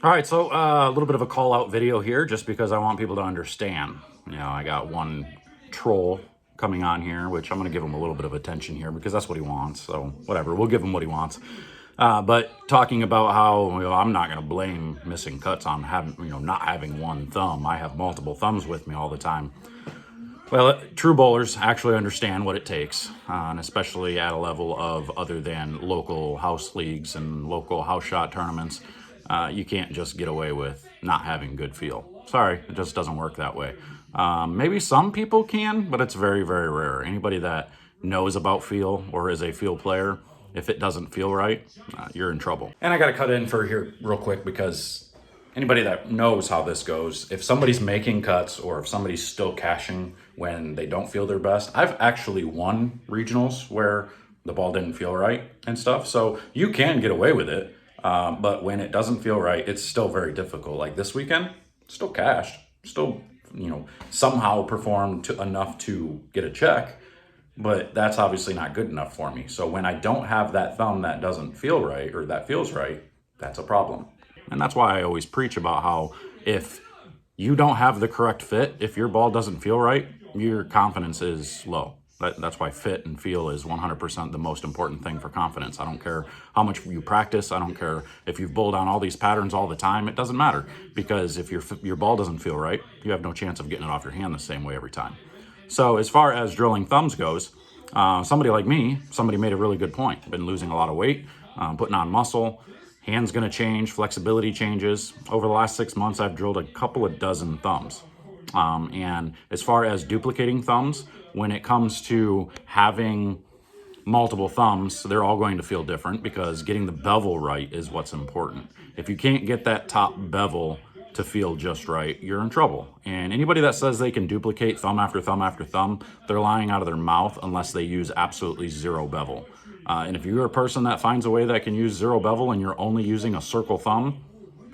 All right, so a little bit of a call out video here just because I want people to understand. I got one troll coming on here, which I'm going to give him a little bit of attention here because that's what he wants. So whatever, we'll give him what he wants. But talking about how I'm not going to blame missing cuts on having not having one thumb. I have multiple thumbs with me all the time. Well, true bowlers actually understand what it takes, and especially at a level of other than local house leagues and local house shot tournaments. You can't just get away with not having good feel. Sorry, it just doesn't work that way. Maybe some people can, but it's very, very rare. Anybody that knows about feel or is a feel player, if it doesn't feel right, you're in trouble. And I got to cut in for here real quick because anybody that knows how this goes, if somebody's making cuts or if somebody's still cashing when they don't feel their best, I've actually won regionals where the ball didn't feel right and stuff. So you can get away with it. But when it doesn't feel right, it's still very difficult. Like this weekend, still cashed, still, somehow performed enough to get a check, but that's obviously not good enough for me. So when I don't have that thumb that doesn't feel right or that feels right, that's a problem. And that's why I always preach about how if you don't have the correct fit, if your ball doesn't feel right, your confidence is low. That's why fit and feel is 100% the most important thing for confidence. I don't care how much you practice. I don't care if you've bowled on all these patterns all the time. It doesn't matter, because if your ball doesn't feel right, you have no chance of getting it off your hand the same way every time. So as far as drilling thumbs goes, somebody like me, somebody made a really good point. Been losing a lot of weight, putting on muscle. Hand's going to change, flexibility changes. Over the last 6 months, I've drilled a couple of dozen thumbs. And as far as duplicating thumbs, when it comes to having multiple thumbs, they're all going to feel different because getting the bevel right is what's important. If you can't get that top bevel to feel just right, you're in trouble. And anybody that says they can duplicate thumb after thumb after thumb, they're lying out of their mouth unless they use absolutely zero bevel. And if you're a person that finds a way that can use zero bevel and you're only using a circle thumb,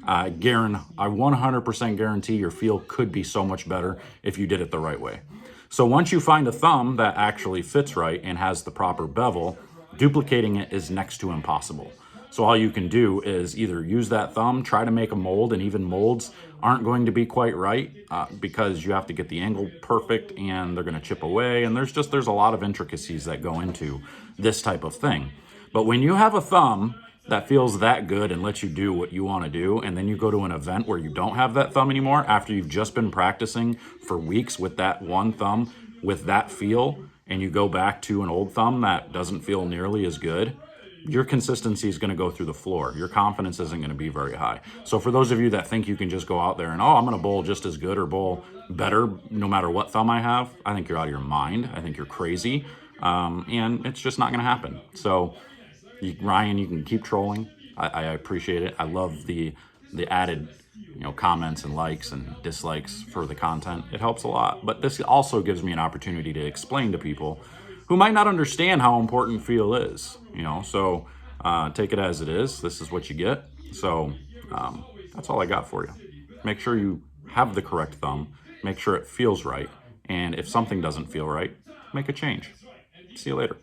I 100% guarantee your feel could be so much better if you did it the right way. So once you find a thumb that actually fits right and has the proper bevel, duplicating it is next to impossible. So all you can do is either use that thumb, try to make a mold, and even molds aren't going to be quite right because you have to get the angle perfect and they're going to chip away. And there's a lot of intricacies that go into this type of thing. But when you have a thumb that feels that good and lets you do what you want to do, and then you go to an event where you don't have that thumb anymore after you've just been practicing for weeks with that one thumb with that feel, and you go back to an old thumb that doesn't feel nearly as good, your consistency is going to go through the floor. Your confidence isn't going to be very high. So for those of you that think you can just go out there and, I'm going to bowl just as good or bowl better no matter what thumb I have, I think you're out of your mind. I think you're crazy. And it's just not going to happen. So Ryan, you can keep trolling. I appreciate it. I love the added comments and likes and dislikes for the content. It helps a lot. But this also gives me an opportunity to explain to people who might not understand how important feel is. So take it as it is. This is what you get. So that's all I got for you. Make sure you have the correct thumb. Make sure it feels right. And if something doesn't feel right, make a change. See you later.